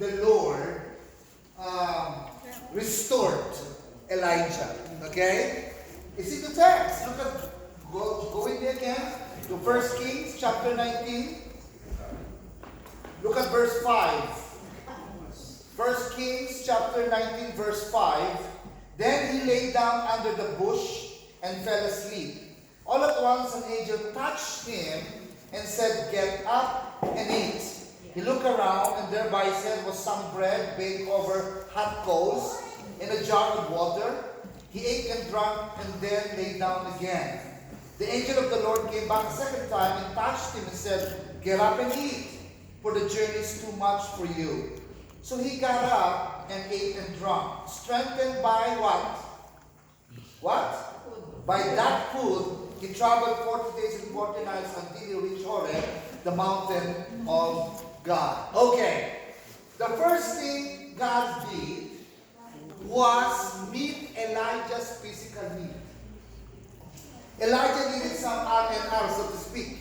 the Lord restored Elijah. Okay? Is it the text? Look at, go with me again to 1 Kings chapter 19. Look at verse 5. 1 Kings chapter 19 verse 5. Then he lay down under the bush and fell asleep. All at once an angel touched him and said, "Get up and eat." He looked around, and there by his head was some bread baked over hot coals in a jar of water. He ate and drank and then lay down again. The angel of the Lord came back a second time and touched him and said, "Get up and eat, for the journey is too much for you." So he got up and ate and drank, strengthened by what? What? By that food, he traveled 40 days and 40 nights until he reached Horeb, the mountain of God. Okay, the first thing God did was meet Elijah's physical need. Elijah needed some R&R, so to speak,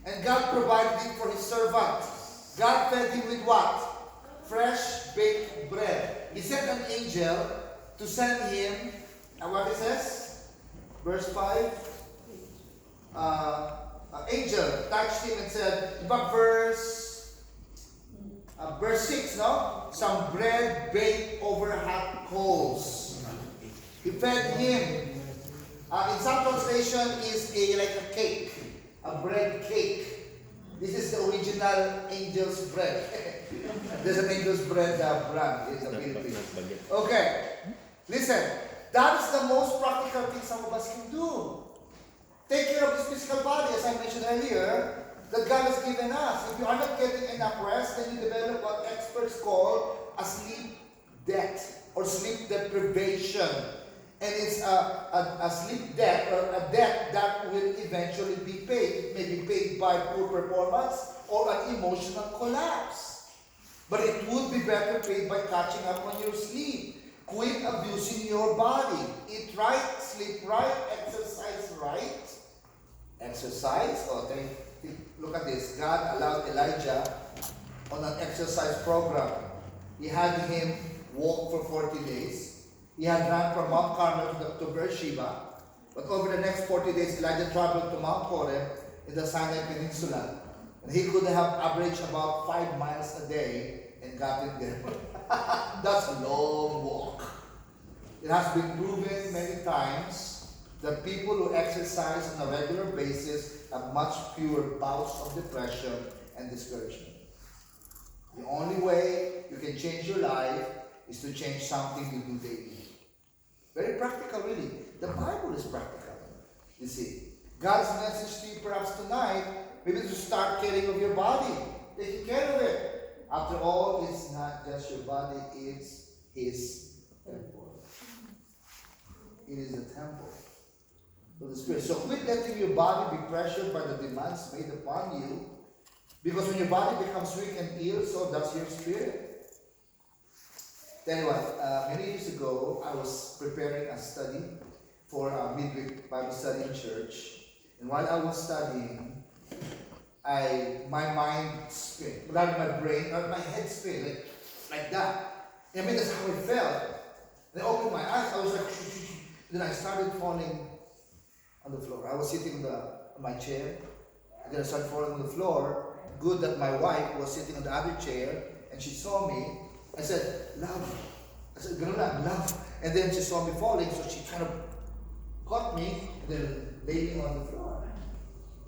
and God provided it for his servant. God fed him with what? Fresh baked bread. He sent an angel to send him, and what it says? Verse 5. Angel touched him and said, in fact, verse 6, no? Some bread baked over hot coals. He fed him. In some translation is like a cake, a bread cake. This is the original angel's bread. There's an angel's bread brand in the Philippines. Okay, listen. That is the most practical thing some of us can do. Take care of this physical body, as I mentioned earlier, that God has given us. If you are not getting enough rest, then you develop what experts call a sleep debt or sleep deprivation. And it's a sleep debt or a debt that will eventually be paid. It may be paid by poor performance or an emotional collapse. But it would be better paid by catching up on your sleep. Quit abusing your body. Eat right, sleep right, exercise right. Exercise? Oh, look at this. God allowed Elijah on an exercise program. He had him walk for 40 days. He had run from Mount Carmel to Beersheba. But over the next 40 days, Elijah traveled to Mount Horeb in the Sinai Peninsula. And he could have averaged about 5 miles a day and gotten there. That's a long walk. It has been proven many times that people who exercise on a regular basis have much fewer bouts of depression and discouragement. The only way you can change your life is to change something you do daily. Very practical, really. The Bible is practical. You see, God's message to you perhaps tonight, maybe to start caring of your body, taking care of it. After all, it's not just your body, it's His temple. It is the temple of the Spirit. So quit letting your body be pressured by the demands made upon you. Because when your body becomes weak and ill, so does your spirit. Tell you what, many years ago, I was preparing a study for a midweek Bible study in church. And while I was studying, my mind spin, rather my brain, or my head spin, like that. I mean, that's how it felt. Then I opened my eyes, I was like, then I started falling on the floor. I was sitting on my chair, and then I started falling on the floor. Good that my wife was sitting on the other chair, and she saw me. I said, "Love." I said, "Ganun lang, love." And then she saw me falling, so she kind of caught me, and then laid me on the floor.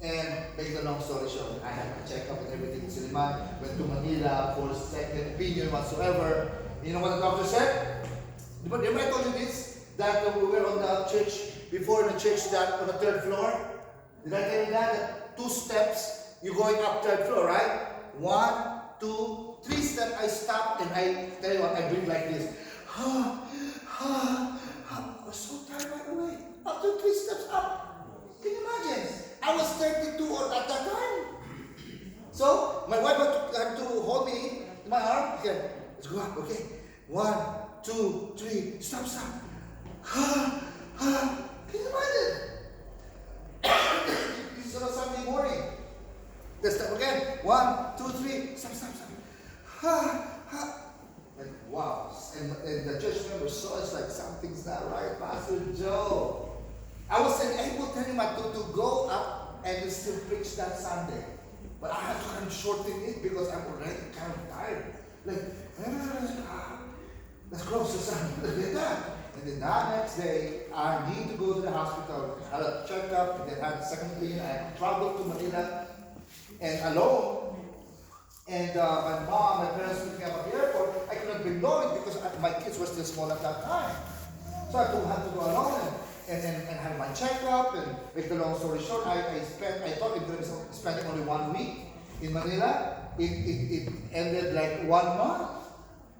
And make the long story short, I had a checkup and everything in Suleiman, went to Manila for second opinion whatsoever. You know what the doctor said? Remember I told you this? That we were on the church, before in the church that on the third floor? Did I tell you that? 2 steps, you're going up third floor, right? 1, 2, 3 steps, I stopped and I tell you what, I breathe like this. I was so tired right away. After 3 steps up. Can you imagine? I was 32 at that time. So, my wife had to hold me in my arm. Okay, let's go up, okay? 1, 2, 3, stop. Can you imagine? This is on a Sunday morning. Let's stop again. 1, 2, 3, stop. And the church member saw it's like something's not right, Pastor Joe. I was able to tell him to go up and still preach that Sunday. But I had to kind of shorten it because I'm already kind of tired. Like, let's close the Sunday. Let's get that. And then that next day, I need to go to the hospital, had a checkup, and then had a second opinion. I traveled to Manila and alone. And my mom, my parents picked me up at the airport. I couldn't bring Lauren because my kids were still small at that time. So I had to go alone and have my checkup. And make the long story short, I thought it was spending only 1 week in Manila. It ended like 1 month.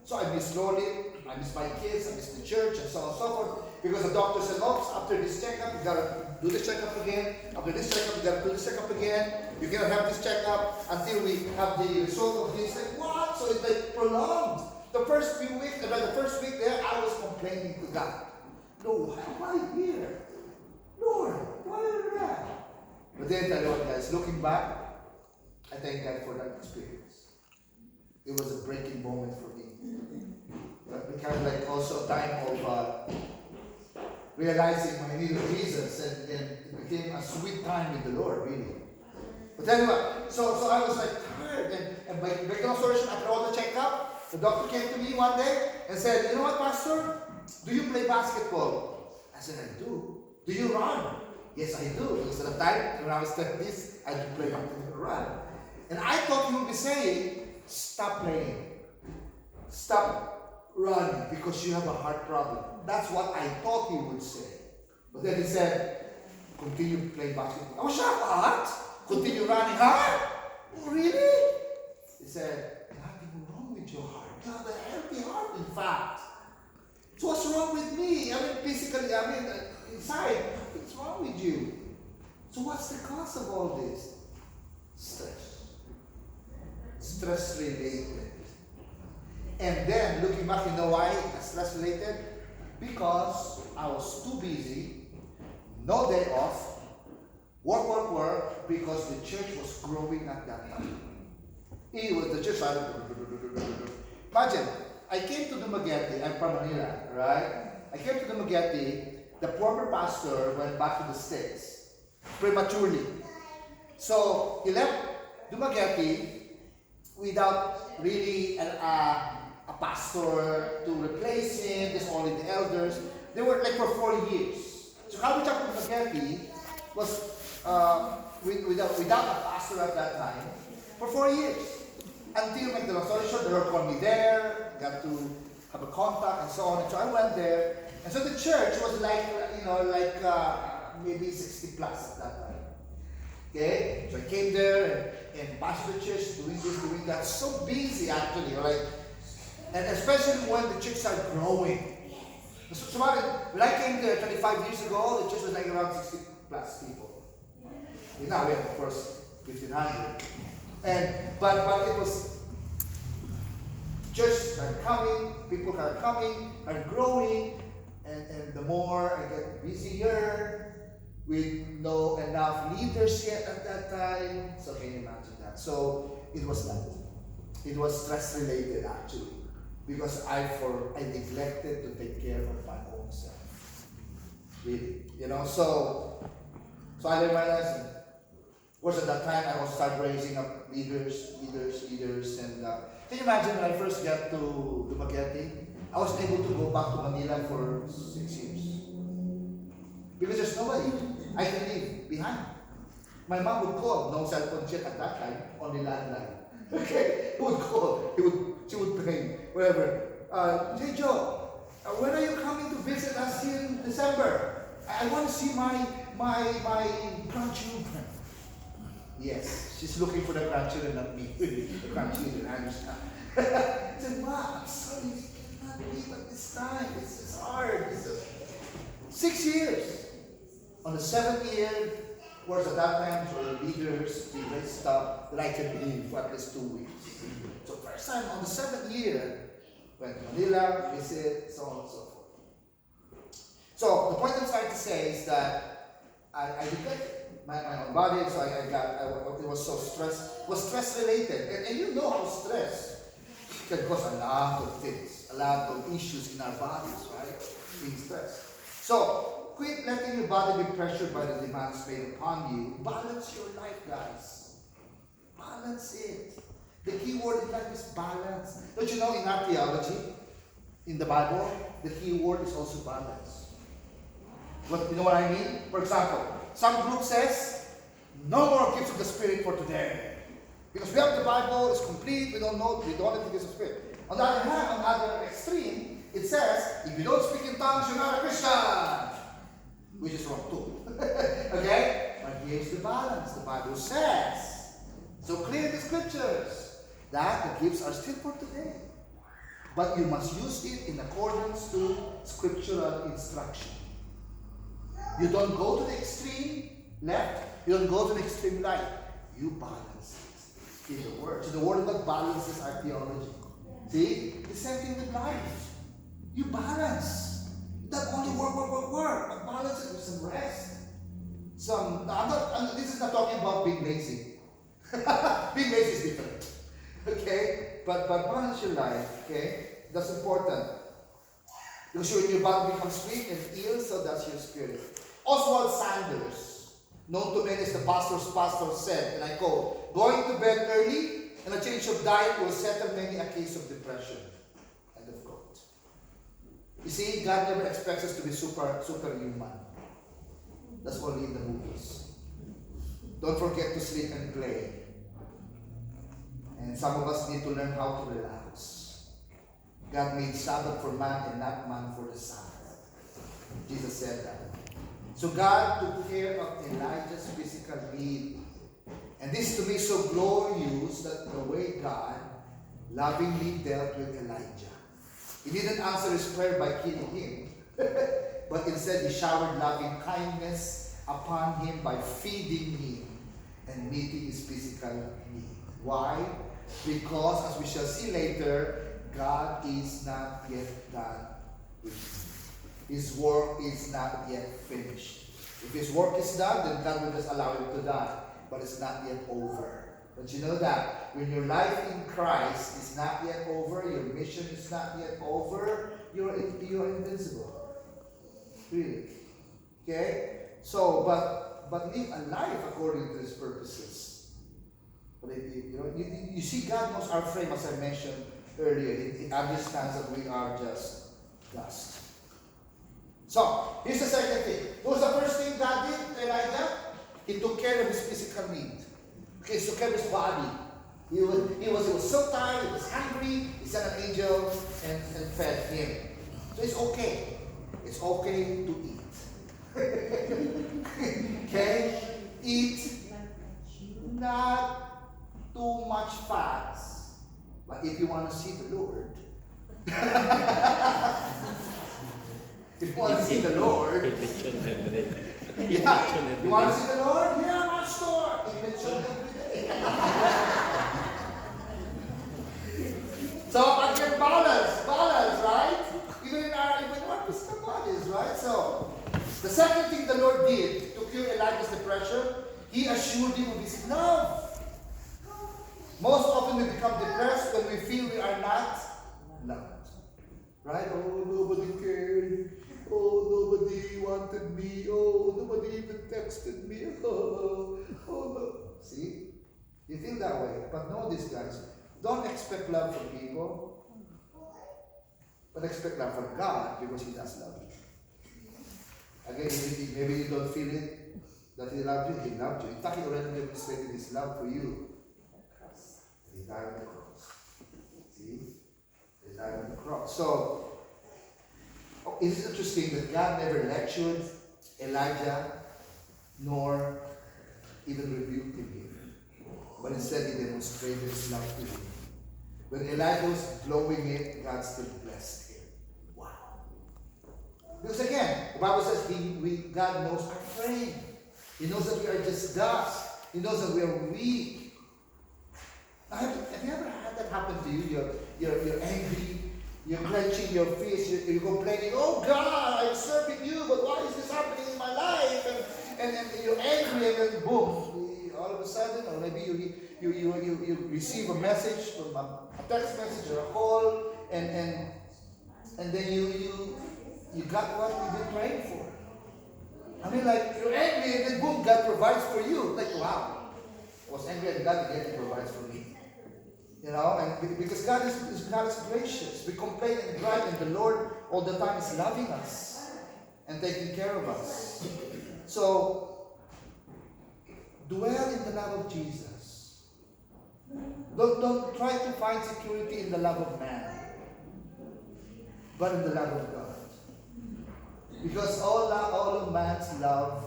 So I missed Lauren. I miss my kids, I miss the church, and so on and so forth. Because the doctor said, "Oh, after this checkup, you gotta do the checkup again. After this checkup, you gotta do the checkup again. You cannot have this checkup until we have the result of this." Like, what? So it's like prolonged. The first few weeks, the first week there, I was complaining to God. "Lord, why am I here? Lord, why am I?" But then the Lord, guys, looking back, I thank God for that experience. It was a breaking moment for me. But it became like also a time of realizing my need of Jesus, and it became a sweet time with the Lord, really. But anyway, so I was like tired, and by making a story short, after all the checkup, the doctor came to me one day and said, "You know what, Pastor? Do you play basketball?" I said, "I do." "Do you run?" "Yes, I do." Because at the time, when I was like this, I could play basketball and run. And I thought he would be saying, "Stop playing. Stop running because you have a heart problem." That's what I thought he would say. But then he said, "Continue playing basketball." I was shocked. "What? Continue running hard? Oh, really?" He said, "Nothing wrong with your heart. You have a healthy heart, in fact. So what's wrong with me? I mean, physically, inside, what's wrong with you? So what's the cause of all this?" Stress. Stress related. And then, looking back, you know why stress related? Because I was too busy, no day off, work, because the church was growing at that time. It was the church. Imagine, I came to Dumaguete, I'm from Manila, right? I came to Dumaguete, the former pastor went back to the States prematurely. So he left Dumaguete without really a pastor to replace him. There's only the elders. They were like for 4 years. So Calvary Chapel Dumaguete was without a pastor at that time for 4 years. Until, make the long story short, the Lord called me there, got to have a contact and so on. And so I went there. And so the church was like, maybe 60 plus at that time. Okay? So I came there and pastored the church, doing this, doing that. So busy actually, like, and especially when the church started growing. So when I came there 25 years ago, the church was like around 60 plus people. Now we have, of course, 1,500. But it was, church started coming, people are coming, are growing, and the more I get busier, with no enough leaders yet at that time. So can you imagine that? So it was that. It was stress related actually. Because I neglected to take care of my own self. Really. So I learned my lesson. Of course, at that time, I was start raising up leaders. And can you imagine when I first got to Dumaguete, I was able to go back to Manila for 6 years. Because there's nobody I can leave behind. My mom would call, no cell phone yet at that time, only landline. Okay, he would call, she would pray, whatever. "Hey Joe, when are you coming to visit us here in December? I want to see my grandchildren." Yes, she's looking for the grandchildren, not me. The grandchildren, I understand. I said, "Ma, I'm sorry, you cannot leave at this time. It's hard. 6 years. On the 7th year, of course, at that time, for the leaders, we raised up that I can leave for at least 2 weeks. So first time on the 7th year, went to Manila, visit, so on and so forth. So the point I'm trying to say is that I neglected my own body, so it was so stress related. And you know how stress can cause a lot of things, a lot of issues in our bodies, right? Being stressed. So, quit letting your body be pressured by the demands made upon you. Balance your life, guys. Balance it. The key word in life is balance. Don't you know in our theology, in the Bible, the key word is also balance. You know what I mean? For example, some group says, no more gifts of the Spirit for today. Because we have the Bible, it's complete, we don't have the gifts of the Spirit. On the other hand, on the other extreme, it says, if you don't speak in tongues, you're not a Christian. Which is wrong too. Okay? But here's the balance. The Bible says, so clear in the scriptures, that the gifts are still for today. But you must use it in accordance to scriptural instruction. You don't go to the extreme left, you don't go to the extreme right. You balance it in the Word. So the Word of God balances our theology. See? The same thing with life. You balance. Not only work, but balance it with some rest. This is not talking about being lazy. Being lazy is different. Okay? But balance your life. Okay? That's important. Because when your body becomes weak and ill, so does your spirit. Oswald Sanders, known to many as the pastor's pastor, said, and I quote, going to bed early and a change of diet will settle many a case of depression. End of quote. You see, God never expects us to be superhuman. That's only in the movies. Don't forget to sleep and play. And some of us need to learn how to relax. God made Sabbath for man and not man for the Sabbath. Jesus said that. So God took care of Elijah's physical need. And this to me is so glorious that the way God lovingly dealt with Elijah. He didn't answer his prayer by killing him, but instead he showered loving kindness upon him by feeding him and meeting his physical need. Why? Because, as we shall see later, God is not yet done with him. His work is not yet finished. If his work is done, then God will just allow him to die. But it's not yet over. But you know that when your life in Christ is not yet over, your mission is not yet over, you're invincible. Really. Okay? So, but live a life according to his purposes. But you see, God knows our frame, as I mentioned earlier. He understands that we are just dust. So, here's the second thing. What was the first thing God did to Elijah? He took care of his physical need. Okay, he took care of his body. He was so tired, he was hungry, he sent an angel and fed him. So it's okay. It's okay to eat. Okay? Eat not too much fats. But if you want to see the Lord, if you want to see the Lord, yeah, you want to see the Lord? Yeah, my store. Eat the children every day. So again, balance, right? Even in our physical bodies, right? So the second thing the Lord did to cure Elijah's depression, he assured him of his love. Most often we become depressed when we feel we are not loved. Right? Oh, nobody cared. Oh, nobody wanted me. Oh, nobody even texted me. Oh, no. See? You feel that way. But know this, guys. Don't expect love from people. But expect love from God because He does love you. Again, maybe you don't feel it, that He loved you. He loved you. In fact, He already demonstrated His love for you. He died on the cross. See? He died on the cross. So, it's interesting that God never lectured Elijah nor even rebuked him. But instead he demonstrated his love to him. When Elijah was blowing it, God still blessed him. Wow. Because again, the Bible says God knows our frame. He knows that we are just dust. He knows that we are weak. Have you ever had that happen to you? You're angry. You're clenching your fist, you're complaining, oh God, I'm serving you, but why is this happening in my life? And you're angry, and then boom, all of a sudden, or maybe you receive a message, from a text message or a call, and then you got what you've been praying for. I mean, like, you're angry and then boom, God provides for you. Like, wow, I was angry at God and He provides for me. You know, and because God is gracious. We complain and gripe, and the Lord all the time is loving us and taking care of us. So, dwell in the love of Jesus. Don't try to find security in the love of man, but in the love of God. Because all of man's love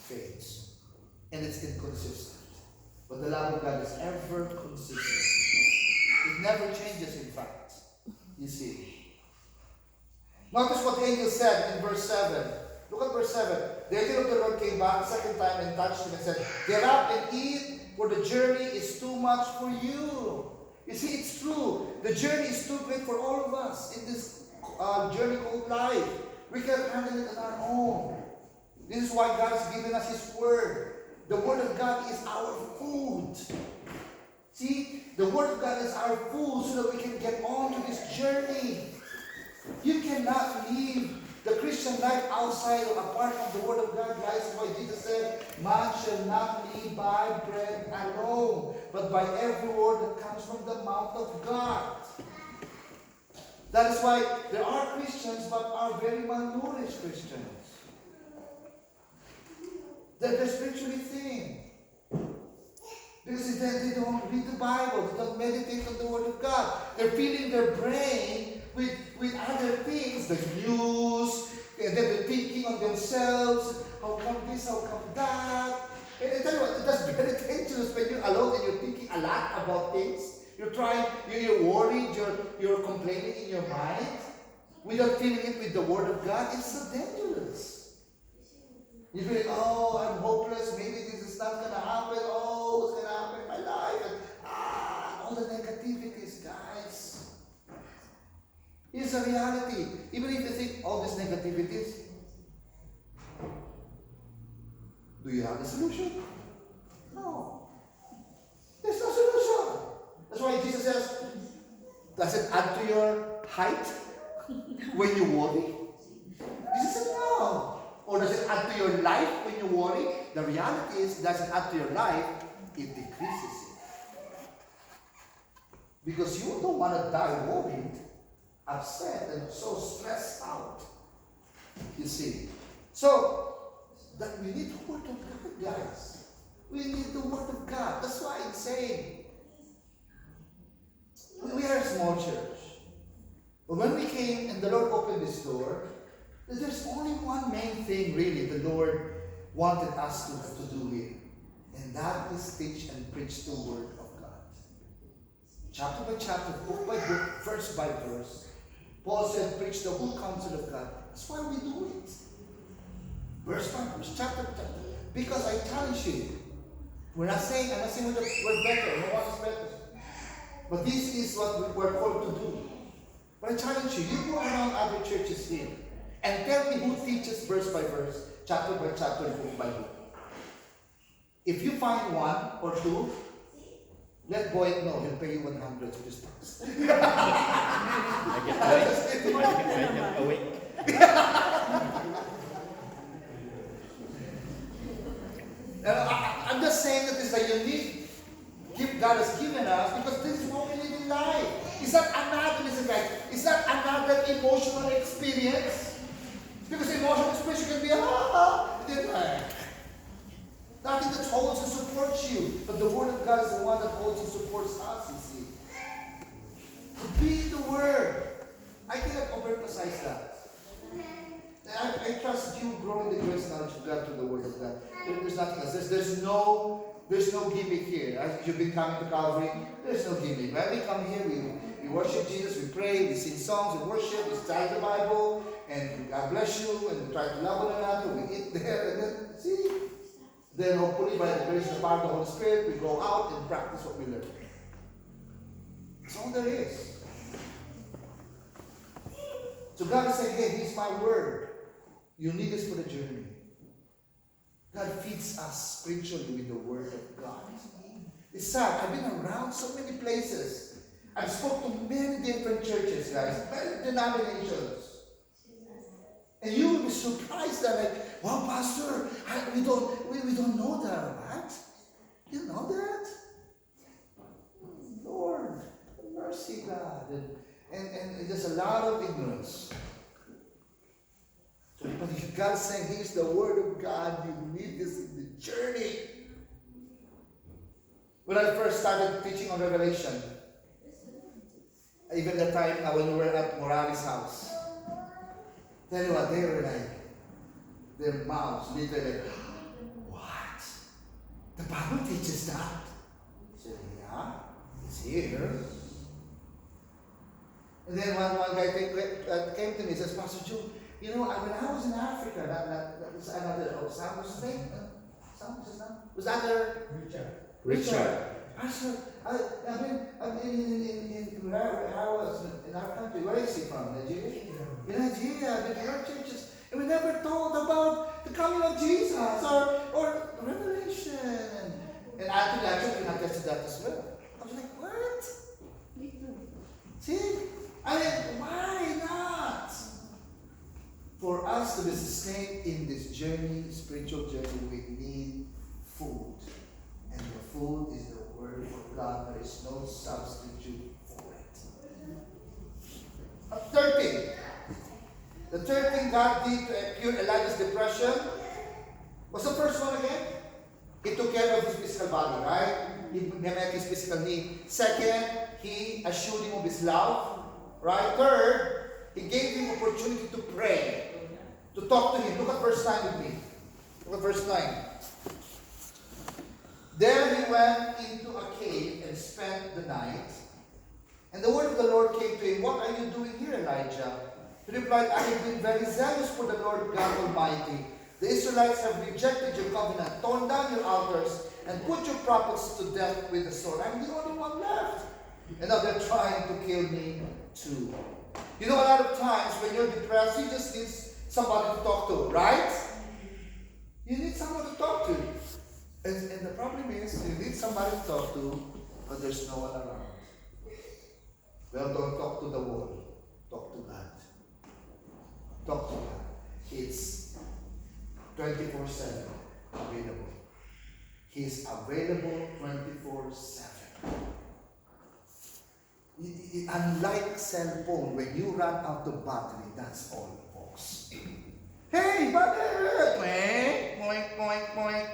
fades, and it's inconsistent. But the love of God is ever consistent. It never changes, in fact. You see. Notice what the angel said in verse 7. Look at verse 7. The angel of the Lord came back a second time and touched him and said, "Get up and eat, for the journey is too much for you." You see, it's true. The journey is too great for all of us in this journey called life. We can't handle it on our own. This is why God has given us His Word. The Word of God is our food. See, the Word of God is our food so that we can get on to this journey. You cannot live the Christian life outside or apart from the Word of God, guys. That's why Jesus said, "Man shall not live by bread alone, but by every word that comes from the mouth of God." That is why there are Christians but are very malnourished Christians. They're spiritually thin. Because they don't read the Bible, they don't meditate on the Word of God. They're filling their brain with other things, like news, and then they're thinking on themselves, how come this, how come that. And I tell you what, that's very dangerous when you're alone and you're thinking a lot about things. You're worried, you're complaining in your mind, without filling it with the Word of God. It's so dangerous. You feel, oh, I'm hopeless, maybe this is not going to happen, oh, what's going to happen in my life? And, all the negativities, guys. Here's the reality. Even if you think all these negativities, do you have the solution? No. There's no solution. That's why Jesus says, does it add to your height when you worry? Jesus said, no. Or does it add to your life when you worry? The reality is, does it add to your life? It decreases it. Because you don't want to die worried, upset, and so stressed out. You see. So, that we need the Word of God, guys. We need the Word of God. That's why I'm saying, we are a small church. But when we came and the Lord opened this door, there's only one main thing really the Lord wanted us to do here. And that is teach and preach the Word of God. Chapter by chapter, book by book, verse by verse. Paul said, preach the whole counsel of God. That's why we do it. Verse by verse, chapter by chapter. Because I challenge you. I'm not saying we're better. No one is better. But this is what we're called to do. But I challenge you. You go around other churches here and tell me who teaches verse by verse, chapter by chapter, book by book. If you find one or two, let Boyd know. He'll pay you 100 for this tax. I get awake. I'm just saying that this is a unique gift God has given us because this is what we live in life. It's not another emotional experience. Because emotional experience can be nothing that holds and supports you. But the Word of God is the one that holds and supports us, you see. Be the Word. I cannot overemphasize that. I trust you grow in the grace and knowledge of God through the Word of God. There's nothing else. There's no gimmick here. As you've been coming to Calvary, there's no gimmick. When we come here, we worship Jesus, we pray, we sing songs, we worship, we study the Bible, and God bless you, and we try to love one another, we eat there, and then, see? Then hopefully by the grace and the power of the Holy Spirit, we go out and practice what we learn. That's all there is. So God is saying, hey, here's my word. You need this for the journey. God feeds us spiritually with the Word of God. It's sad. I've been around so many places. I've spoken to many different churches, guys, many denominations. And you will be surprised that, like, wow, Pastor, we don't know that. What? You know that? Lord, mercy, God. And there's a lot of ignorance. So, but if God's saying, here's the word of God, you need this in the journey. When I first started teaching on Revelation, even the time when we were at Morales' house, tell you what, they were like, their mouths literally like, what? The Bible teaches that? I said, yeah, it's here. And then one guy came to me and says, Pastor Joe, you know, when I was in Africa, that was another, Sam was his name? Sam was his name? Was that their? Richard. I said, I've been in where I was in our country. Where is he from? Nigeria? In Nigeria, I've been to our churches, and we never told about the coming of Jesus or Revelation. And actually attested that as well. I was like, what? See? I mean, why not? For us to be sustained in this journey, spiritual journey, we need food. And the food is the Word of God. There is no substitute for it. Third thing. The third thing God did to cure Elijah's depression. What's the first one again? He took care of his physical body, right? He met his physical need. Second, he assured him of his love. Right? Third, he gave him opportunity to pray. To talk to him. Look at verse 9 with me. Look at verse 9. There he went into a cave and spent the night. And the word of the Lord came to him, what are you doing here, Elijah? He replied, I have been very zealous for the Lord God Almighty. The Israelites have rejected your covenant, torn down your altars, and put your prophets to death with the sword. I'm the only one left. And now they're trying to kill me too. You know, a lot of times when you're depressed, you just need somebody to talk to, right? You need someone to talk to. And the problem is, you need somebody to talk to, but there's no one around. Well, don't talk to the wall. Talk to God. Talk to God. It's 24/7 available. He's available 24/7. Unlike cell phone, when you run out of battery, that's all, folks. Hey, battery! Point, point, point.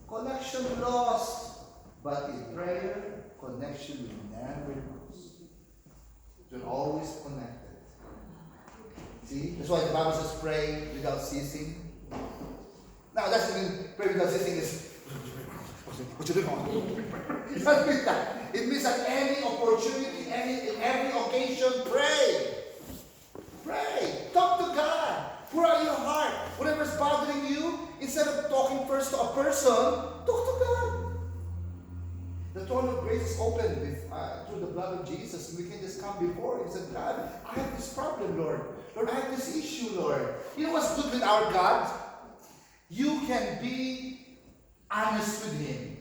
Connection lost. But in prayer, connection will never lose. You're always connected. See? That's why the Bible says pray without ceasing. Now, that doesn't mean pray without ceasing is what you doing? It doesn't mean that. It means that any opportunity, in every occasion, pray. Pray. Talk to God. Pour out your heart. Whatever's bothering you, instead of talking first to a person, talk to God. The throne of grace is open through the blood of Jesus. We can just come before Him and say, God, I have this problem, Lord. Lord, I have this issue, Lord. You know what's good with our God? You can be honest with Him.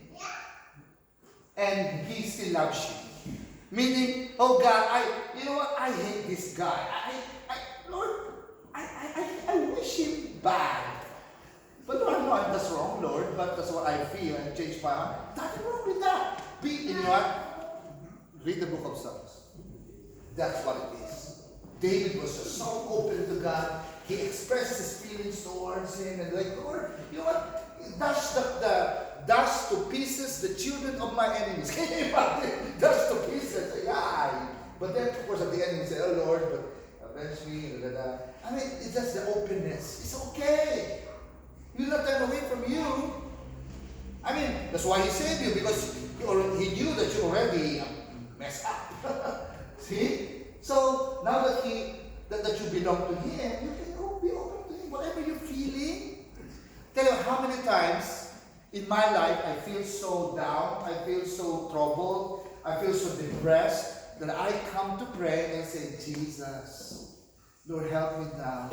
And He still loves you. Meaning, oh God, you know what? I hate this guy. Lord, I wish him bad. But Lord, no, that's wrong, Lord. But that's what I feel and change my heart. Nothing wrong with that. You know what? Read the book of Psalms. That's what it is. David was just so open to God. He expressed his feelings towards Him and like, Lord, you know what? Dash to pieces the children of my enemies. Can you imagine? Dash to pieces. Yeah. But then, of course, at the end, he said, oh Lord, but avenge me. I mean, it's just the openness. It's okay. He will not turn away from you. I mean, that's why He saved you, because He knew that you already messed up. See? So, now that you belong to Him, you can be open to Him. Whatever you're feeling. Tell you how many times in my life I feel so down, I feel so troubled, I feel so depressed, that I come to pray and say, Jesus, Lord, help me now.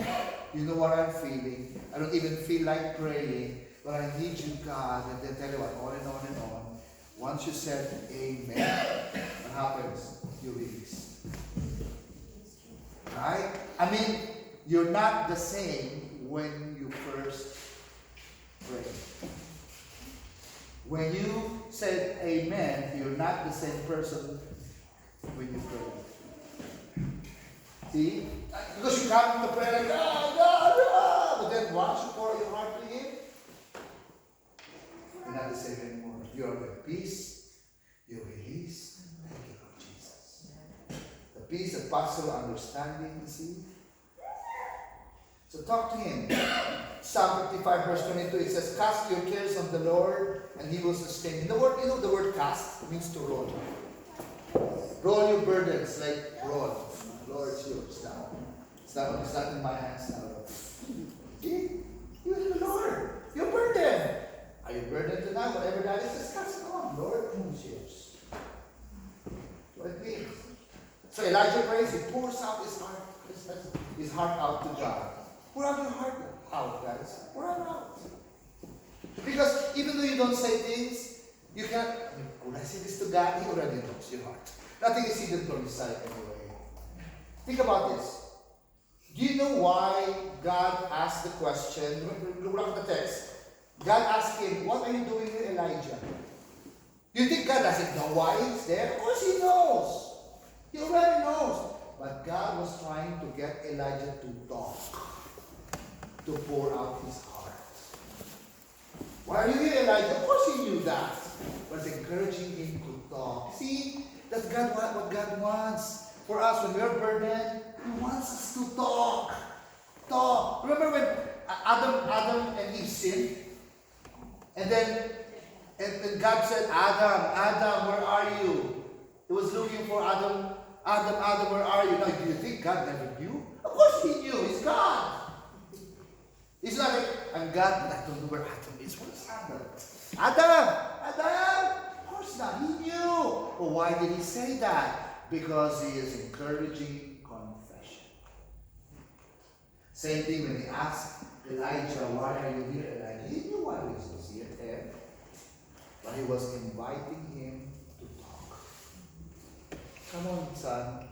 You know what I'm feeling. I don't even feel like praying. but I need you, God, and then tell you what, on and on and on. Once you said amen, what happens? You release. Right? I mean, you're not the same when you first prayed. When you said amen, you're not the same person when you prayed. See? Because you come to prayer like, God, God, God. But then once you pour your heart to Him, you're not the same anymore. You're at peace. You're released. Thank you, Lord Jesus. The peace that passes all understanding, you see? So talk to Him. Psalm 55 verse 22, it says, cast your cares on the Lord and He will sustain you. The word cast means to roll. Roll your burdens, like roll. Lord, it's yours now. It's not in my hands now. See? You and the Lord. Your burden. Are you burdened tonight? Whatever that is, just cast it on. Lord, it's yours. That's what it means. So Elijah prays, he pours out his heart out to God. Pour out your heart out, guys. Pour it out. Because even though you don't say things, you can, when I say this to God, He already knows your heart. Nothing is hidden from His sight anyway. Think about this. Do you know why God asked the question? Look at the text. God asked him, what are you doing here, Elijah? Do you think God doesn't know why he's there? Of course He knows. He already knows. But God was trying to get Elijah to talk. To pour out his heart. Why are you here, Elijah? Of course He knew that. But encouraging him to talk. See, that's what God wants. For us, when we're burdened, He wants us to talk. Talk. Remember when Adam and Eve sinned? And then and God said, Adam, where are you? He was looking for Adam, where are you? Now, do you think God never knew? Of course He knew. He's God. It's not like, I'm God, but I don't know where Adam is. What is Adam? Adam! Of course not. He knew. But why did He say that? Because He is encouraging confession. Same thing when He asked Elijah, why are you here, Elijah? He knew why He was here. But He was inviting him to talk. Come on, son.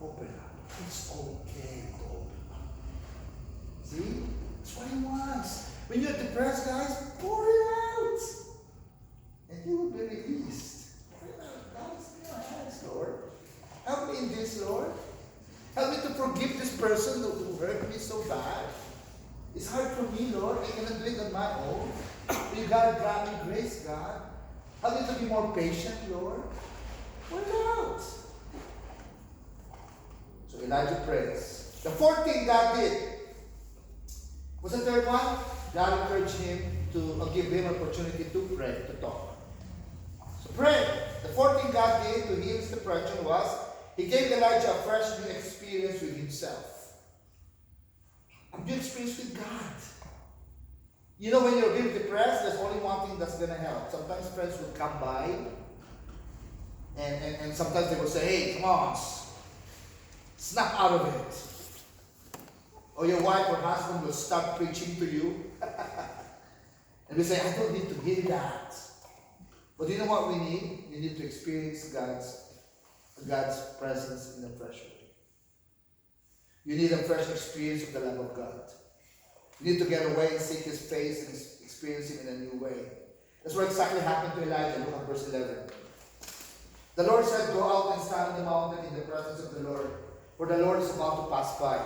Open up. It's okay to open up. See? That's what He wants. When you're depressed, guys, pour it out. And you will be released. Pour it out. God is in your hands, Lord. Help me in this, Lord. Help me to forgive this person who hurt me so bad. It's hard for me, Lord. I cannot do it on my own. You gotta grant me grace, God. Help me to be more patient, Lord. Pour it out. So Elijah prays. The fourth thing God did. What's the third one? God encouraged him to give him an opportunity to pray, to talk. So pray. The fourth thing God did to heal his depression was He gave Elijah a fresh new experience with Himself. A new experience with God. You know, when you're really depressed, there's only one thing that's going to help. Sometimes friends will come by and sometimes they will say, hey, come on, snap out of it. Or your wife or husband will start preaching to you. And we say, I don't need to hear that. But you know what we need? You need to experience God's presence in a fresh way. You need a fresh experience of the love of God. You need to get away and seek His face and experience Him in a new way. That's what exactly happened to Elijah. Look at verse 11. The Lord said, go out and stand on the mountain in the presence of the Lord, for the Lord is about to pass by.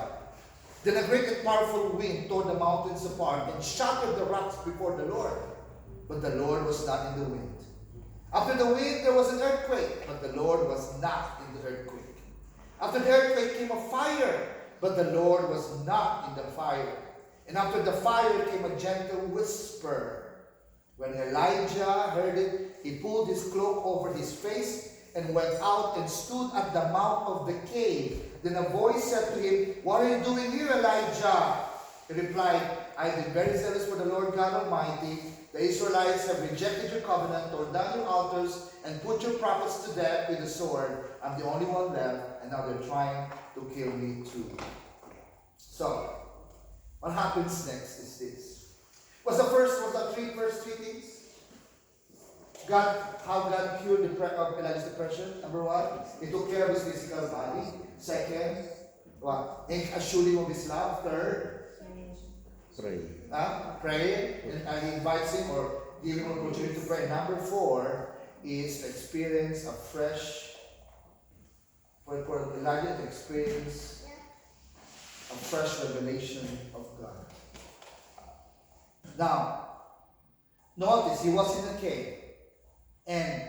Then a great and powerful wind tore the mountains apart and shattered the rocks before the Lord. But the Lord was not in the wind. After the wind, there was an earthquake, but the Lord was not in the earthquake. After the earthquake came a fire, but the Lord was not in the fire. And after the fire came a gentle whisper. When Elijah heard it, he pulled his cloak over his face and went out and stood at the mouth of the cave. Then a voice said to him, what are you doing here, Elijah? He replied, I have been very zealous for the Lord God Almighty. The Israelites have rejected your covenant, torn down your altars, and put your prophets to death with the sword. I'm the only one left, and now they're trying to kill me too. So, what happens next is this. Was the first three things? How God cured Elijah's depression. Number one, He took care of his physical body. Second, what? Assuring of his love. Third, Pray. pray. And He invites him or give him an opportunity to pray. Number four is to experience for Elijah to experience a fresh revelation of God. Now, notice he was in a cave, and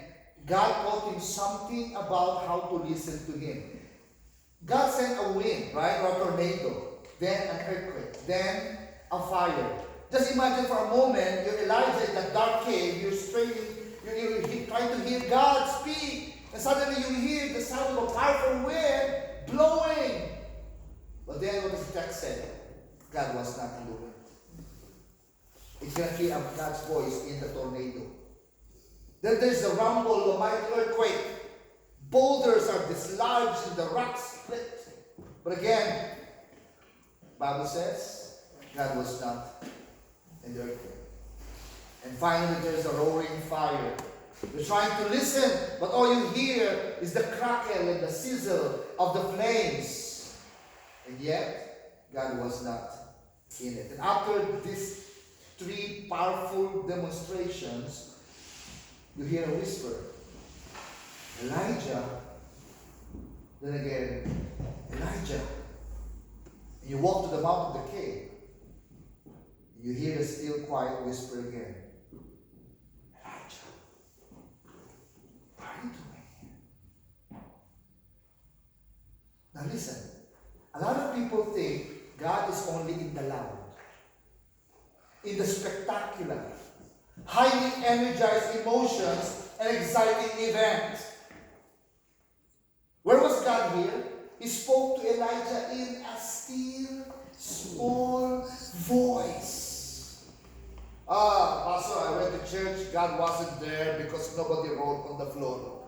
God taught him something about how to listen to Him. God sent a wind, right, or a tornado, then an earthquake, then a fire. Just imagine for a moment, you're Elijah in that dark cave, you're trying to hear God speak, and suddenly you hear the sound of a powerful wind blowing. But then what does the text say? God was not in the wind. It's going to hear God's voice in the tornado. Then there's the rumble of a mighty earthquake. Boulders are dislodged and the rocks split. But again, Bible says God was not in the earthquake. And finally, there's a roaring fire. You're trying to listen, but all you hear is the crackle and the sizzle of the flames. And yet, God was not in it. And after these three powerful demonstrations, you hear a whisper. Elijah. Then again, Elijah. And you walk to the mouth of the cave. You hear the still quiet whisper again. Elijah, what are you doing here? Now listen, a lot of people think God is only in the loud, in the spectacular, highly energized emotions and exciting events. Where was God here? He spoke to Elijah in a still, small voice. Pastor, I went to church. God wasn't there because nobody rolled on the floor.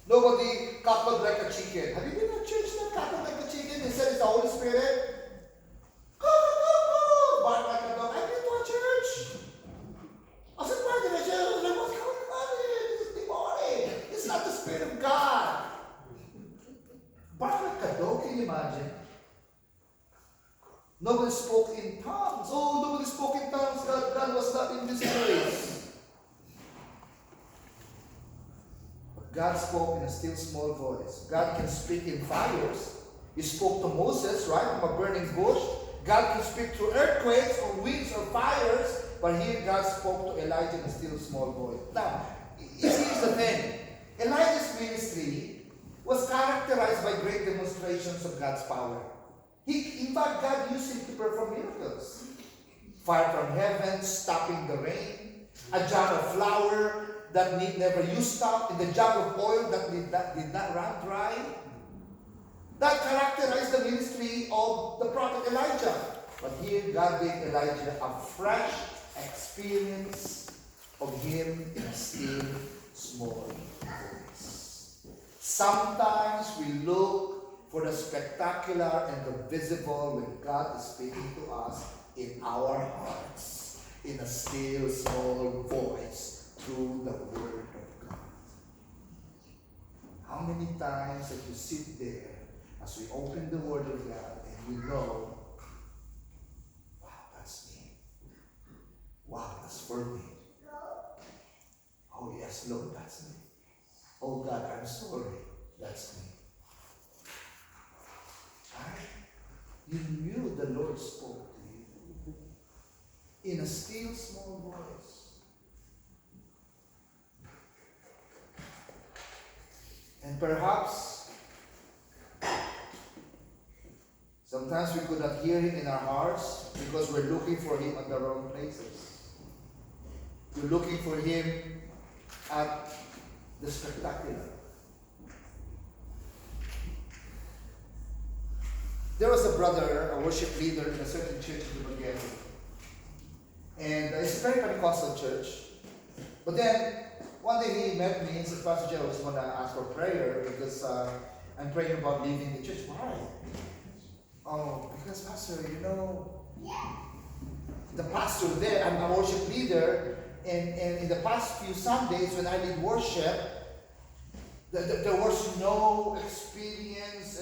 Nobody cackled like a chicken. Have you been to church that cackled like a chicken? They said it's the Holy Spirit. Bark like a dog. I've been to a church. I said, why did I say? I was like, what's going on here? This is demonic. It's not the Spirit of God. Bark like a dog, can you imagine? Nobody spoke in tongues. Oh, nobody spoke in tongues. God was not in this place. But God spoke in a still small voice. God can speak in fires. He spoke to Moses, right, from a burning bush. God can speak through earthquakes or winds or fires. But here God spoke to Elijah in a still small voice. Now, here's the thing. Elijah's ministry was characterized by great demonstrations of God's power. In fact, God used him to perform miracles. Fire from heaven, stopping the rain. A jar of flour that never used stop. And the jug of oil that did not run dry. That characterized the ministry of the prophet Elijah. But here, God gave Elijah a fresh experience of him in a still, small voice. Sometimes we look for the spectacular and the visible when God is speaking to us in our hearts, in a still, small voice, through the Word of God. How many times that you sit there as we open the Word of God and you know, wow, that's me. Wow, that's for me. Oh yes, Lord, that's me. Oh God, I'm sorry, that's me. You knew the Lord spoke to you in a still small voice. And perhaps sometimes we could not hear him in our hearts because we're looking for him at the wrong places. We're looking for him at the spectacular. There was a brother, a worship leader in a certain church in Bulgaria. And it's a very Pentecostal church. But then, one day he met me and said, Pastor Joe, I just want to ask for prayer because I'm praying about leaving the church. Why? Oh, because Pastor, the pastor there, I'm a worship leader, and in the past few Sundays when I lead worship, there was no experience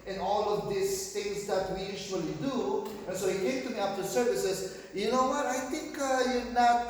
and all of these things that we usually do. And so he came to me after services, you know what, I think you're not